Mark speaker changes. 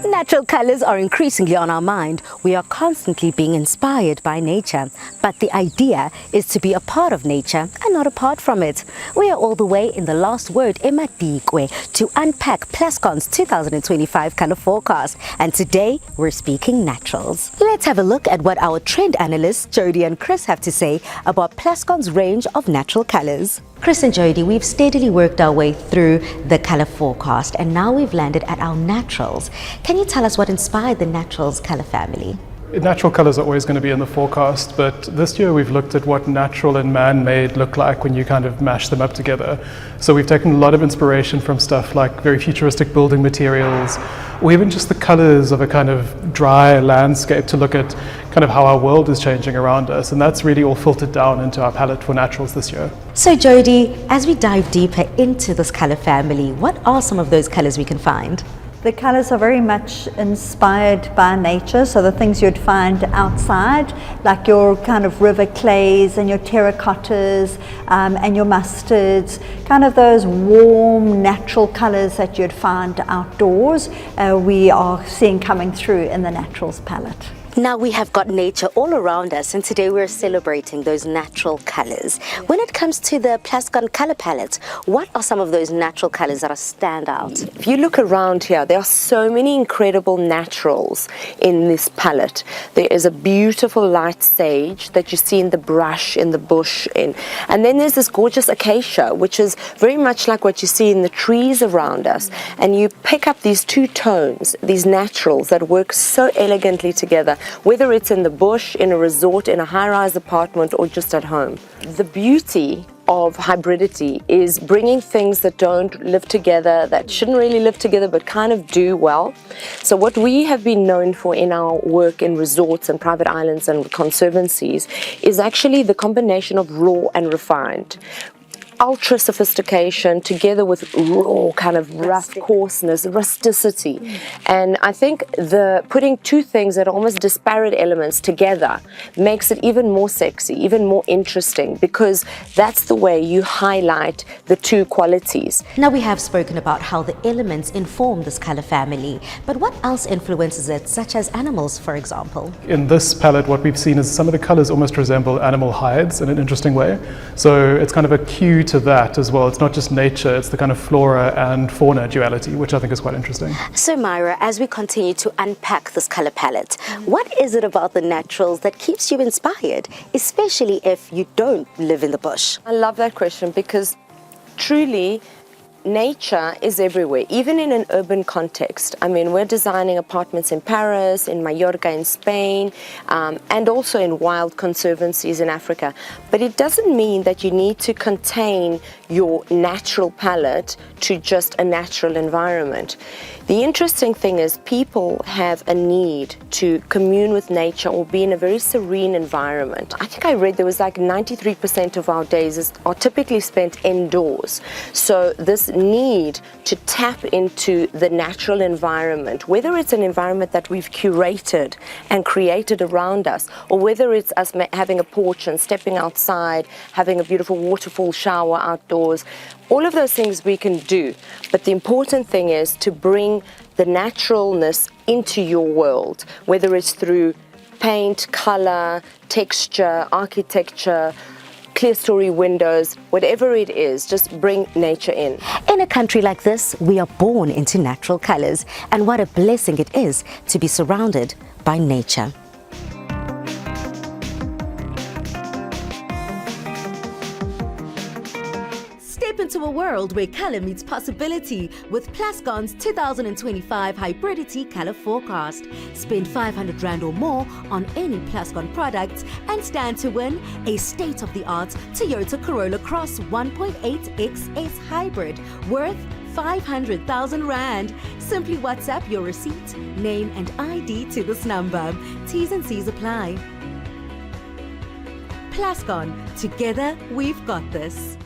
Speaker 1: Natural colors are increasingly on our mind. We are constantly being inspired by nature, but the idea is to be a part of nature and not apart from it. We are all the way in the last word eMadikwe to unpack Plascon's 2025 color forecast, and today we're speaking naturals. Let's have a look at what our trend analysts Jody and Chris have to say about Plascon's range of natural colors. Chris and Jody, we've steadily worked our way through the color forecast and now we've landed at our naturals. Can you tell us what inspired the naturals color family?
Speaker 2: Natural colours are always going to be in the forecast, but this year we've looked at what natural and man-made look like when you kind of mash them up together. So we've taken a lot of inspiration from stuff like very futuristic building materials, or even just the colours of a kind of dry landscape to look at kind of how our world is changing around us, and that's really all filtered down into our palette for naturals this year.
Speaker 1: So Jody, as we dive deeper into this colour family, what are some of those colours we can find?
Speaker 3: The colours are very much inspired by nature, so the things you'd find outside, like your kind of river clays and your terracottas and your mustards, kind of those warm natural colours that you'd find outdoors, we are seeing coming through in the naturals palette.
Speaker 1: Now we have got nature all around us, and today we're celebrating those natural colors. When it comes to the Plascon color palette, what are some of those natural colors that are stand out?
Speaker 4: If you look around here, there are so many incredible naturals in this palette. There is a beautiful light sage that you see in the brush, in the bush, and then there's this gorgeous acacia, which is very much like what you see in the trees around us. And you pick up these two tones, these naturals that work so elegantly together, whether it's in the bush, in a resort, in a high-rise apartment, or just at home. The beauty of hybridity is bringing things that don't live together, that shouldn't really live together, but kind of do well. So what we have been known for in our work in resorts and private islands and conservancies is actually the combination of raw and refined. Ultra sophistication together with raw kind of rough coarseness, rusticity. And I think the putting two things that are almost disparate elements together makes it even more sexy, even more interesting, because that's the way you highlight the two qualities.
Speaker 1: Now we have spoken about how the elements inform this color family, but what else influences it, such as animals, for example?
Speaker 2: In this palette, what we've seen is some of the colours almost resemble animal hides in an interesting way. So it's kind of a cue to that as well. It's not just nature, it's the kind of flora and fauna duality, which I think is quite interesting.
Speaker 1: So Myra, as we continue to unpack this color palette, what is it about the naturals that keeps you inspired, especially if you don't live in the bush?
Speaker 4: I love that question because truly nature is everywhere, even in an urban context. I mean, we're designing apartments in Paris, in Mallorca in Spain, and also in wild conservancies in Africa. But it doesn't mean that you need to contain your natural palette to just a natural environment. The interesting thing is people have a need to commune with nature or be in a very serene environment. I think I read there was like 93% of our days are typically spent indoors. So this need to tap into the natural environment, whether it's an environment that we've curated and created around us, or whether it's us having a porch and stepping outside, having a beautiful waterfall shower outdoors, all of those things we can do. But the important thing is to bring the naturalness into your world, whether it's through paint, color, texture, architecture, clear story windows, whatever it is, just bring nature in.
Speaker 1: In a country like this, we are born into natural colors, and what a blessing it is to be surrounded by nature. Step into a world where color meets possibility with Plascon's 2025 Hybridity color forecast. Spend 500 Rand or more on any Plascon products and stand to win a state-of-the-art Toyota Corolla Cross 1.8 XS Hybrid worth 500,000 Rand. Simply WhatsApp your receipt, name and ID to this number. T's and C's apply. Plascon, together we've got this.